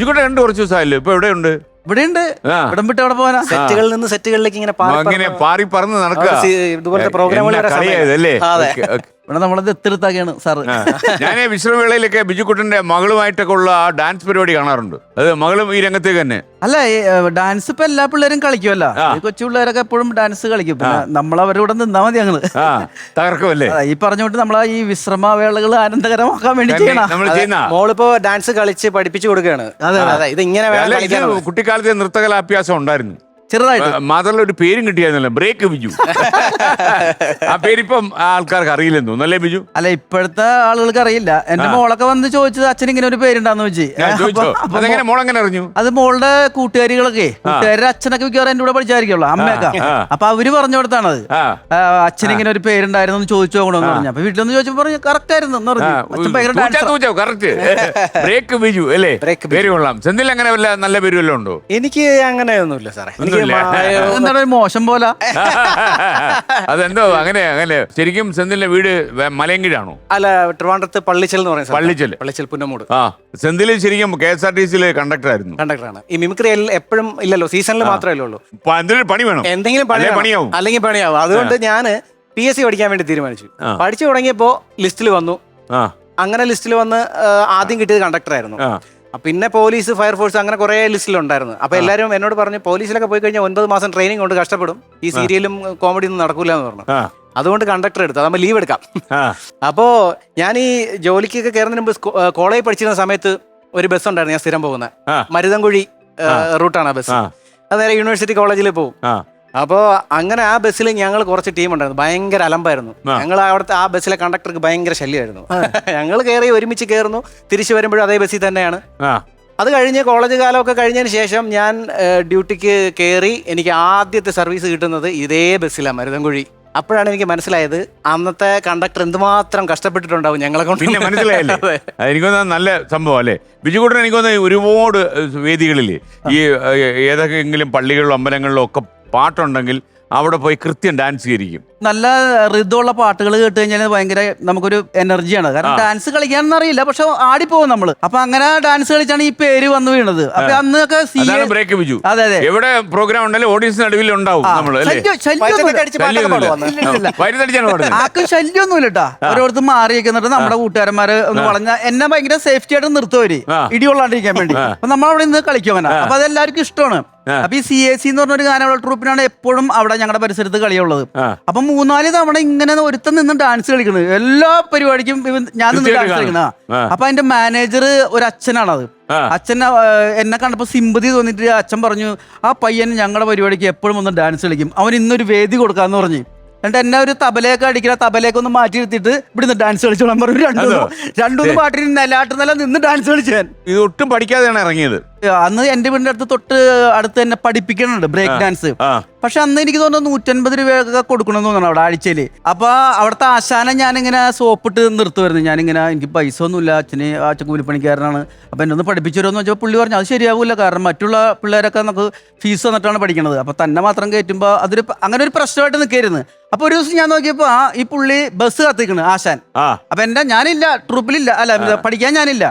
ഇവിടെ ഉണ്ട് കുറച്ച് ദിവസമായല്ലോ. ഇപ്പൊ എവിടെയുണ്ട്? ഇവിടെയുണ്ട്. ഇവിടം വിട്ട് അവിടെ പോകാനാ. സെറ്റുകളിൽ നിന്ന് സെറ്റുകളിലേക്ക് ഇങ്ങനെ പാറി പറന്ന് നടക്കുക. ഇതുപോലത്തെ പ്രോഗ്രാമുകൾ. ഇവിടെ നമ്മളത് എത്തിരുത്താക്കിയാണ് സാറ്. ഞാൻ വിശ്രമവേളയിലൊക്കെ ബിജുക്കുട്ടന്റെ മകളുമായിട്ടൊക്കെ ഉള്ള ആ ഡാൻസ് പരിപാടി കാണാറുണ്ട്. അത് മകളും ഈ രംഗത്തേക്ക് തന്നെ. അല്ല, ഡാൻസ് ഇപ്പൊ എല്ലാ പിള്ളേരും കളിക്കുമല്ലോ. കൊച്ചു പിള്ളേരൊക്കെ എപ്പോഴും ഡാൻസ് കളിക്കും. പിന്നെ നമ്മളവരുടെ കൂടെ നിന്നാ മതി. ഞങ്ങള് തകർക്കുമല്ലേ ഈ പറഞ്ഞോട്ട് നമ്മളെ ഈ വിശ്രമവേളകൾ ആനന്ദകരമാക്കാൻ വേണ്ടി ചെയ്യണം. മോളിപ്പോ ഡാൻസ് കളിച്ച് പഠിപ്പിച്ചു കൊടുക്കുകയാണ്. അതെ, ഇത് ഇങ്ങനെ കുട്ടിക്കാലത്തെ നൃത്തകലാഭ്യാസം ഉണ്ടായിരുന്നു ചെറുതായിട്ട്. മാത്രമല്ല ഒരു പേരും കിട്ടിയായിരുന്നല്ലോ, ബ്രേക്ക് ബിജു. ആ പേരിപ്പം ആൾക്കാർക്ക് അറിയില്ലെന്ന് തോന്നുന്നു, അല്ലേ ബിജു? അല്ല, ഇപ്പോഴത്തെ ആളുകൾക്ക് അറിയില്ല. എന്റെ മോളൊക്കെ വന്ന് ചോദിച്ചത് അച്ഛൻ ഇങ്ങനെ ഒരു പേരുണ്ടാന്ന് വെച്ച്. അതെങ്ങനെ മോളെങ്ങനെ അറിഞ്ഞു? അത് മോളുടെ കൂട്ടുകാരികളൊക്കെ, കൂട്ടുകാരുടെ അച്ഛനൊക്കെ മിക്കവാറും എന്റെ കൂടെ പഠിച്ചായിരിക്കുള്ളൂ, അമ്മയൊക്കെ. അപ്പൊ അവര് പറഞ്ഞു കൊടുത്താണത് അച്ഛൻ ഇങ്ങനെ ഒരു പേരുണ്ടായിരുന്നു ചോദിച്ചു നോക്കണമെന്ന് പറഞ്ഞു. അപ്പൊ വീട്ടിലൊന്ന് ചോദിച്ചപ്പോ പറഞ്ഞു കറക്റ്റ് ആയിരുന്നു എന്ന് പറഞ്ഞു. അച്ഛൻ ഭയങ്കര കറക്റ്റ് ബ്രേക്ക് ബിജു അല്ലേ? പേര് കൊള്ളാം. സെന്തിൽ അങ്ങനെ വല്ല നല്ല പേര് വല്ലതും ഉണ്ടോ? എനിക്ക് അങ്ങനെയൊന്നുമില്ല സാറേ. എന്താണ് മോശം പോലെ? അതെന്തോ അങ്ങനെ അങ്ങനെ. ശരിക്കും സെന്തിലിന്റെ വീട് മലയങ്കിഴാണോ? അല്ല, ട്രിവാൻഡ്രത്ത് പള്ളിച്ചൽ എന്ന് പറയുന്നത്. പള്ളിച്ചൽ പുന്നമൂട്. സെന്തിൽ ശരിക്കും KSRTC കണ്ടക്ടറായിരുന്നു. കണ്ടക്ടറാണ്. ഈ മിമിക്രി എപ്പോഴും ഇല്ലല്ലോ, സീസണിൽ മാത്രമേ ഉള്ളൂ. പണി വേണം, എന്തെങ്കിലും പണിയാവും, അല്ലെങ്കിൽ പണിയാവും. അതുകൊണ്ട് ഞാൻ PSC പഠിക്കാൻ വേണ്ടി തീരുമാനിച്ചു. പഠിച്ചു തുടങ്ങിയപ്പോ ലിസ്റ്റിൽ വന്നു. അങ്ങനെ ലിസ്റ്റിൽ വന്ന് ആദ്യം കിട്ടിയത് കണ്ടക്ടറായിരുന്നു. പിന്നെ പോലീസ്, ഫയർഫോഴ്സ്, അങ്ങനെ കുറെ ലിസ്റ്റിലുണ്ടായിരുന്നു. അപ്പൊ എല്ലാവരും എന്നോട് പറഞ്ഞു പോലീസിലൊക്കെ പോയി കഴിഞ്ഞാൽ 9 മാസം ട്രെയിനിങ് കൊണ്ട് കഷ്ടപ്പെടും, ഈ സീരിയലും കോമഡി ഒന്നും നടക്കൂല എന്ന് പറഞ്ഞു. അതുകൊണ്ട് കണ്ടക്ടർ എടുത്തു, അതാകുമ്പോൾ ലീവ് എടുക്കാം. അപ്പോ ഞാൻ ഈ ജോലിക്കൊക്കെ കയറുന്നതിന് മുമ്പ് കോളേജ് പഠിച്ചിരുന്ന സമയത്ത് ഒരു ബസ് ഉണ്ടായിരുന്നു ഞാൻ സ്ഥിരം പോകുന്ന, മരുതൻകുഴി റൂട്ടാണ് ആ ബസ്. അത് നേരെ യൂണിവേഴ്സിറ്റി കോളേജിൽ പോകും. അപ്പോ അങ്ങനെ ആ ബസ്സിൽ ഞങ്ങൾ കുറച്ച് ടീം ഉണ്ടായിരുന്നു. ഭയങ്കര അലമ്പായിരുന്നു. ഞങ്ങൾ അവിടുത്തെ ആ ബസ്സിലെ കണ്ടക്ടർക്ക് ഭയങ്കര ശല്യമായിരുന്നു. ഞങ്ങൾ ഒരുമിച്ച് കയറുന്നു, തിരിച്ചു വരുമ്പോഴും അതേ ബസ്സിൽ തന്നെയാണ്. അത് കഴിഞ്ഞ് കോളേജ് കാലമൊക്കെ കഴിഞ്ഞതിന് ശേഷം ഞാൻ ഡ്യൂട്ടിക്ക് കയറി. എനിക്ക് ആദ്യത്തെ സർവീസ് കിട്ടുന്നത് ഇതേ ബസ്സിലാണ്, മരുതൻകുഴി. അപ്പോഴാണ് എനിക്ക് മനസ്സിലായത് അന്നത്തെ കണ്ടക്ടർ എന്തുമാത്രം കഷ്ടപ്പെട്ടിട്ടുണ്ടാവും ഞങ്ങളെ കൊണ്ട്. പിന്നെ മനസ്സിലായല്ലേ? എനിക്കൊന്ന് നല്ല സംഭവം അല്ലേ ബിജുകൂട്ടൻ? എനിക്കൊന്ന് ഒരുപാട് വേദികളിൽ ഈ ഏതൊക്കെയെങ്കിലും പള്ളികളിലും അമ്പലങ്ങളിലും ഒക്കെ പാട്ടുണ്ടെങ്കിൽ അവിടെ പോയി കൃത്യം ഡാൻസ് ചെയ്തിരിക്കും. നല്ല ഋതുള്ള പാട്ടുകൾ കേട്ട് കഴിഞ്ഞാൽ ഭയങ്കര നമുക്കൊരു എനർജിയാണ്. കാരണം ഡാൻസ് കളിക്കാനൊന്നും അറിയില്ല, പക്ഷെ ആടിപ്പോകും നമ്മള്. അപ്പൊ അങ്ങനെ ഡാൻസ് കളിച്ചാണ് ഈ പേര് വന്നു വീണത്. അപ്പൊ അന്നൊക്കെ ബ്രേക്ക് ബിജു. അതെ അതെ, എവിടെ പ്രോഗ്രാം ഉണ്ടെങ്കിലും ഓഡിയൻസ് നടുവിൽ ഉണ്ടാവും. ആർക്കും ശല്യമൊന്നുമില്ല കേട്ടാ. ഓരോരുത്തർ മാറിയൊക്കെ എന്നിട്ട് നമ്മുടെ കൂട്ടുകാരന്മാര് ഒന്ന് വളഞ്ഞ എന്നെ ഭയങ്കര സേഫ്റ്റി ആയിട്ട് നിർത്തുവര്, ഇടികൊള്ളാണ്ടിരിക്കാൻ വേണ്ടി. അപ്പൊ നമ്മളവിടെ നിന്ന് കളിക്കും. അപ്പൊ അതെല്ലാവർക്കും ഇഷ്ടമാണ്. അപ്പൊ ഈ CAC എന്ന് പറഞ്ഞൊരു ഗാനമേള ട്രൂപ്പിനാണ് എപ്പോഴും അവിടെ ഞങ്ങളുടെ പരിസരത്ത് കളിയുള്ളത്. അപ്പൊ 3-4 തവണ ഇങ്ങനെ ഒരുത്തൻ നിന്ന് ഡാൻസ് കളിക്കുന്നത്, എല്ലാ പരിപാടിക്കും ഞാൻ നിന്ന് ഡാൻസ് കളിക്കണ. അപ്പൊ അതിന്റെ മാനേജർ ഒരു അച്ഛനാണത്. അച്ഛൻ എന്നെ കണ്ടപ്പോ സിമ്പതി തോന്നിട്ട് അച്ഛൻ പറഞ്ഞു, ആ പയ്യൻ ഞങ്ങളുടെ പരിപാടിക്ക് എപ്പോഴും ഒന്ന് ഡാൻസ് കളിക്കും, അവൻ ഇന്നൊരു വേദി കൊടുക്കാന്ന് പറഞ്ഞു. എന്നിട്ട് എന്നെ ഒരു തബലയൊക്കെ അടിക്കുന്ന തബലയൊക്കെ ഒന്ന് മാറ്റി എടുത്തിട്ട് ഇവിടുന്ന് ഡാൻസ് കളിച്ചോളാൻ പറഞ്ഞു. രണ്ടൂന്ന് പാട്ടിന് നില നിന്ന് ഡാൻസ് കളിച്ചാൻ. ഇത് ഒട്ടും പഠിക്കാതെയാണ് ഇറങ്ങിയത്. അന്ന് എന്റെ വീടിന്റെ അടുത്ത് തൊട്ട് അടുത്ത് തന്നെ പഠിപ്പിക്കുന്നുണ്ട് ബ്രേക്ക് ഡാൻസ്. പക്ഷെ അന്ന് എനിക്ക് തോന്നുന്നു 150 രൂപയൊക്കെ കൊടുക്കണമെന്ന് തോന്നുന്നു അവിടെ ആഴ്ചയില്. അപ്പൊ അവിടുത്തെ ആശാനെ ഞാനിങ്ങനെ സോപ്പിട്ട് നിർത്തുമായിരുന്നു. ഞാനിങ്ങനെ എനിക്ക് പൈസ ഒന്നുമില്ല, അച്ഛൻ കൂലിപ്പണിക്കാരനാണ്, അപ്പൊ എന്നെ ഒന്ന് പഠിപ്പിച്ചു തരുമെന്ന് വെച്ചപ്പോൾ പുള്ളി പറഞ്ഞു അത് ശരിയാവൂല, കാരണം മറ്റുള്ള പിള്ളേരൊക്കെ നമുക്ക് ഫീസ് തന്നിട്ടാണ് പഠിക്കണത്, അപ്പൊ തന്നെ മാത്രം കയറ്റുമ്പോ അതൊരു അങ്ങനെ ഒരു പ്രശ്നമായിട്ട് നിൽക്കരുന്ന്. അപ്പൊ ഒരു ദിവസം ഞാൻ നോക്കിയപ്പോ ഈ പുള്ളി ബസ് കത്തിക്കണ് ആശാൻ. അപ്പൊ ഞാനില്ല, ട്രൂപ്പിലില്ല, അല്ല പഠിക്കാൻ ഞാനില്ല.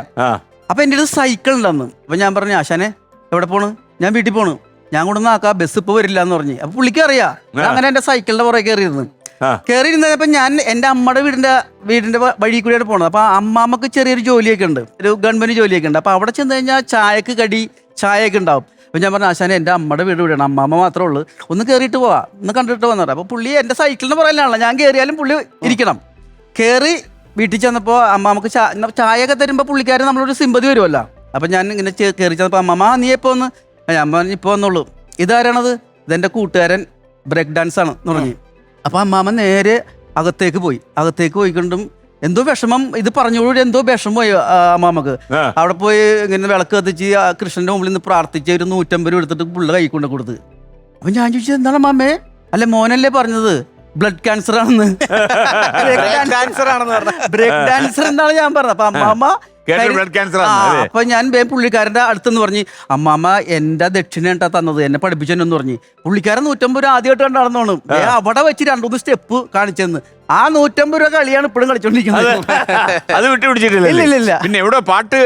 അപ്പൊ എൻ്റെ അടുത്ത് സൈക്കിൾ ഉണ്ടെന്ന്. അപ്പൊ ഞാൻ പറഞ്ഞു ആശാനെ എവിടെ പോണ്? ഞാൻ വീട്ടിൽ പോണു, ഞാൻ കൂടെ ആക്കാം, ബസ് ഇപ്പൊ വരില്ല എന്ന് പറഞ്ഞു. അപ്പൊ പുള്ളിക്ക് അറിയാം. അങ്ങനെ എന്റെ സൈക്കിളിന്റെ പുറകെ കയറിയിരുന്നപ്പോ ഞാൻ എന്റെ അമ്മയുടെ വീടിന്റെ വഴി കൂടിയാണ് പോണത്. അപ്പൊ അമ്മാമ്മക്ക് ചെറിയൊരു ജോലിയൊക്കെ ഉണ്ട്, ഒരു ഗവൺമെന്റ് ജോലിയൊക്കെ ഉണ്ട്. അപ്പൊ അവിടെ ചെന്ന് കഴിഞ്ഞാൽ ചായക്ക് കടി ചായയൊക്കെ ഉണ്ടാവും. അപ്പൊ ഞാൻ പറഞ്ഞു ആശാനെ എന്റെ അമ്മയുടെ വീട് വിടണം, അമ്മാമ്മ മാത്രമേ ഉള്ളൂ, ഒന്ന് കയറിയിട്ട് പോവാ, ഒന്ന് കണ്ടിട്ട് വന്നോ. അപ്പൊ പുള്ളി എന്റെ സൈക്കിളിന്റെ പുറകിലാണല്ലോ, ഞാൻ കയറിയാലും പുള്ളി ഇരിക്കണം. കയറി വീട്ടിൽ ചെന്നപ്പോ അമ്മാമ്മക്ക് ചായയൊക്കെ തരുമ്പോ പുള്ളിക്കാരൻ നമ്മളൊരു സിമ്പതി വരുമല്ലോ. അപ്പൊ ഞാൻ ഇങ്ങനെ കയറി ചെന്നപ്പോ അമ്മമ്മ നീ എപ്പോ ഒന്ന്, ഞാൻ പറഞ്ഞു ഇപ്പൊ വന്നുള്ളൂ. ഇതാരാണത്? ഇതെന്റെ കൂട്ടുകാരൻ ബ്രേക്ക് ഡാൻസ് ആണ് എന്ന് പറഞ്ഞു. അപ്പൊ അമ്മാമ്മ നേരെ അകത്തേക്ക് പോയിക്കൊണ്ടും എന്തോ വിഷമം, ഇത് പറഞ്ഞോളൂ എന്തോ വിഷമം പോയി അമ്മാമ്മക്ക്. അവിടെ പോയി ഇങ്ങനെ വിളക്ക് കത്തിച്ച് കൃഷ്ണന്റെ മുമ്പിൽ നിന്ന് പ്രാർത്ഥിച്ച് ഒരു 150 രൂപ എടുത്തിട്ട് പുള്ള കൈ കൊണ്ട് കൊടുത്ത്. അപ്പൊ ഞാൻ ചോദിച്ചത് എന്താണ് അമ്മാമ്മേ? അല്ല മോനല്ലേ പറഞ്ഞത് ബ്ലഡ് ക്യാൻസർ ആണെന്ന്. ബ്രേക്ക് ഡാൻസർ എന്നാണ് ഞാൻ പറഞ്ഞത്. അപ്പൊ അമ്മാമ്മ അപ്പൊ ഞാൻ പുള്ളിക്കാരന്റെ അടുത്തെന്ന് പറഞ്ഞു അമ്മാമ്മ എന്റെ ദക്ഷിണ ഏട്ടാ തന്നത്, എന്നെ പഠിപ്പിച്ചെന്നു പറഞ്ഞു. പുള്ളിക്കാരൻ 150 രൂപ ആദ്യമായിട്ട് കണ്ടാണെന്നോണം അവിടെ വെച്ച് 2-3 സ്റ്റെപ്പ് കാണിച്ചെന്ന്. ആ 150 രൂപ കളിയാണ് ഇപ്പോഴും കളിച്ചോണ്ടിരിക്കുന്നത്. അത് വിട്ടുപിടിച്ചിട്ടില്ല. ഇല്ല. പിന്നെ എവിടെ പാട്ട്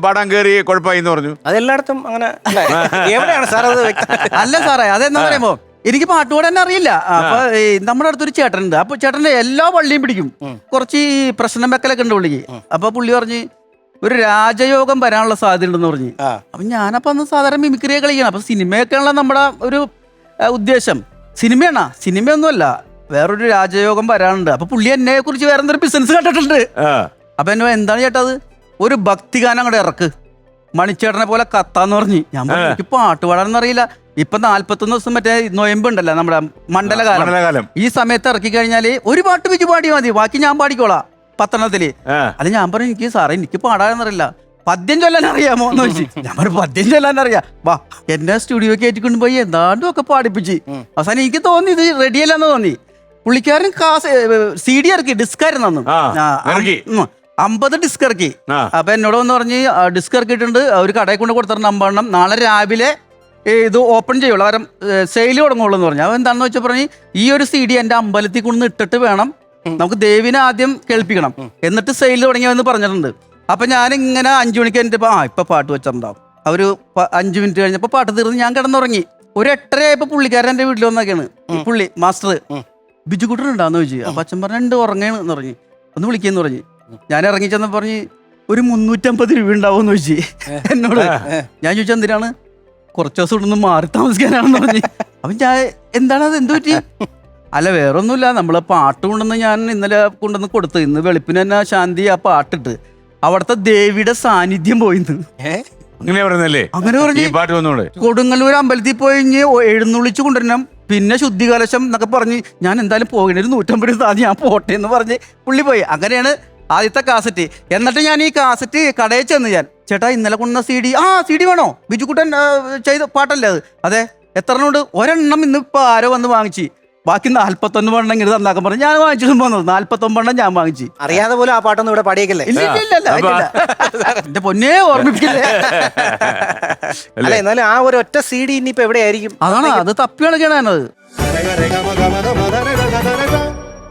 പാടാൻ കയറി കുഴപ്പമായി എന്ന് പറഞ്ഞു? അതെല്ലായിടത്തും അങ്ങനെ എവിടെയാണ് സാർ അത്? അല്ല സാറേ, അതെന്താ പറയുമ്പോ എനിക്ക് പാട്ട് പാടാൻ അറിയില്ല. അപ്പൊ നമ്മുടെ അടുത്തൊരു ചേട്ടനുണ്ട്. അപ്പൊ ചേട്ടന്റെ എല്ലാ വള്ളിയും പിടിക്കും. കുറച്ച് ഈ പ്രശ്നം വെക്കലൊക്കെ ഉണ്ട് പുള്ളിക്ക്. അപ്പൊ പുള്ളി പറഞ്ഞ് ഒരു രാജയോഗം വരാനുള്ള സാധ്യത ഉണ്ടെന്ന് പറഞ്ഞു. അപ്പൊ ഞാനപ്പോ അന്ന് സാധാരണ മിമിക്രിയെ കളിക്കണം. അപ്പൊ സിനിമയൊക്കെയാണല്ലോ നമ്മുടെ ഒരു ഉദ്ദേശം. സിനിമയൊന്നുമല്ല, വേറൊരു രാജയോഗം വരാനുണ്ട്. അപ്പൊ പുള്ളി എന്നെ കുറിച്ച് വേറെ എന്തൊരു ബിസിനസ് കണ്ടിട്ടുണ്ട്. അപ്പൊ എന്നെ എന്താണ് ചേട്ടാ അത്, ഒരു ഭക്തിഗാനം അങ്ങോട്ട് ഇറക്ക്, മണിച്ചേട്ടനെ പോലെ കത്താന്ന് പറഞ്ഞു. ഞാൻ പറഞ്ഞു എനിക്ക് പാട്ട് പാടാനൊന്നും അറിയില്ല. ഇപ്പൊ 41 ദിവസം മറ്റേ നൊയമ്പുണ്ടല്ലോ നമ്മുടെ മണ്ഡലകാലം, ഈ സമയത്ത് ഇറക്കി കഴിഞ്ഞാല് ഒരു പാട്ട് വെച്ച് പാടിയാൽ മതി, ബാക്കി ഞാൻ പാടിക്കോളാം പത്തനത്തില്. അത് ഞാൻ പറഞ്ഞു എനിക്ക് സാറേ എനിക്ക് പാടാനറിയില്ല, പദ്യം ചൊല്ലാൻ അറിയാമോ എന്ന് ചോദിച്ചു. ഞാൻ പറഞ്ഞു പദ്യം ചൊല്ലാൻ അറിയാം, വാ. എന്നെ സ്റ്റുഡിയോ കയറ്റിക്കൊണ്ട് പോയി എന്താണ്ടും ഒക്കെ പാടിപ്പിച്ച് അവസാനം എനിക്ക് തോന്നി ഇത് റെഡിയല്ലെന്ന് തോന്നി. പുള്ളിക്കാരൻ CD ഇറക്കി, ഡിസ്ക് ആയിരുന്നു 50 ഡിസ്ക് ഇറക്കി. അപ്പൊ എന്നോട് വന്ന് പറഞ്ഞ് ഡിസ്ക് ഇറക്കിയിട്ടുണ്ട്, ഒരു കടയിൽ കൊണ്ട് കൊടുത്തിട്ടുണ്ട് 50 നാളെ രാവിലെ ഇത് ഓപ്പൺ ചെയ്യുള്ളൂ, കാരണം സെയിൽ തുടങ്ങുള്ളൂ എന്ന് പറഞ്ഞു. അപ്പൊ എന്താണെന്ന് വെച്ചാൽ പറഞ്ഞ് ഈ ഒരു CD എന്റെ അമ്പലത്തിൽ കൊണ്ട് ഇട്ടിട്ട് വേണം നമുക്ക് ദേവിനെ ആദ്യം കേൾപ്പിക്കണം, എന്നിട്ട് സെയിൽ തുടങ്ങിയതെന്ന് പറഞ്ഞിട്ടുണ്ട്. അപ്പൊ ഞാനിങ്ങനെ 5 മണിക്ക് എന്നിട്ട് ഇപ്പൊ പാട്ട് വെച്ചിട്ടുണ്ടാവും. ഒരു 5 മിനിറ്റ് കഴിഞ്ഞപ്പോ പാട്ട് തീർന്ന് ഞാൻ കിടന്നുറങ്ങി. ഒരു 8:30 ആയപ്പോ പുള്ളിക്കാരൻ എന്റെ വീട്ടിൽ വന്നൊക്കെയാണ്. പുള്ളി മാസ്റ്റർ ബിജുക്കുട്ടൻ ഉണ്ടാന്ന് ചോദിച്ചു. അപ്പൊ അച്ഛൻ പറഞ്ഞു ഉറങ്ങേന്ന് പറഞ്ഞു, ഒന്ന് വിളിക്കാന്ന് പറഞ്ഞു. ഞാൻ ഇറങ്ങി ചെന്ന് പറഞ്ഞ് ഒരു 350 രൂപ ഉണ്ടാവുമെന്ന് ചോദിച്ചു എന്നോട്. ഞാൻ ചോദിച്ചാൽ എന്തിനാണ്? കുറച്ച് ദിവസം ഇവിടെ നിന്ന് മാറി താമസിക്കാനാണെന്ന് പറഞ്ഞു. അപ്പൊ ഞാൻ എന്താണത്, എന്ത് പറ്റി? അല്ല വേറൊന്നുമില്ല, നമ്മള് പാട്ട് കൊണ്ടുവന്ന് ഞാൻ ഇന്നലെ കൊണ്ടുവന്ന് കൊടുത്തു, ഇന്ന് വെളുപ്പിന് തന്നെ ശാന്തി ആ പാട്ടിട്ട് അവിടുത്തെ ദേവിയുടെ സാന്നിധ്യം പോയിന്ന്. അങ്ങനെ പറഞ്ഞല്ലേ? അങ്ങനെ പറഞ്ഞു. കൊടുങ്ങല്ലൂർ അമ്പലത്തിൽ പോയി എഴുന്നള്ളിച്ചു കൊണ്ടുവരണം, പിന്നെ ശുദ്ധികലശം എന്നൊക്കെ പറഞ്ഞ് ഞാൻ എന്തായാലും പോകണ ഒരു 150 രൂപ ഞാൻ പോട്ടെ എന്ന് പറഞ്ഞ് പുള്ളി പോയി. അങ്ങനെയാണ് ആദ്യത്തെ കാസറ്റ്. എന്നിട്ട് ഞാൻ ഈ കാസറ്റ് കടയിൽ ചെന്ന് ഞാൻ, ചേട്ടാ ഇന്നലെ കൊണ്ടുവന്ന CD വേണോ? ബിജുക്കുട്ടൻ ചെയ്ത പാട്ടല്ലേ അത്? അതെ. എത്ര എണ്ണം ഉണ്ട്? ഒരെണ്ണം ഇന്നിപ്പോ ആരോ വന്ന് വാങ്ങിച്ച്, ബാക്കി 41 എണ്ണം ഇങ്ങനെ തന്നാക്കാൻ പറഞ്ഞു. ഞാൻ വാങ്ങിച്ചിട്ട് വന്നത് 49 എണ്ണം ഞാൻ വാങ്ങിച്ചു. അറിയാതെ പോലും ആ പാട്ടൊന്നും ഇവിടെ പാടിയേക്കല്ലേ? എന്റെ പൊന്നെ ഓർമ്മിപ്പിക്കില്ലേ. അല്ല എന്നാലും ആ ഒരു ഒറ്റ CD ഇനിയിപ്പോ എവിടെയായിരിക്കും? അതാണ്, അത് തപ്പിയാണ് കേണത്.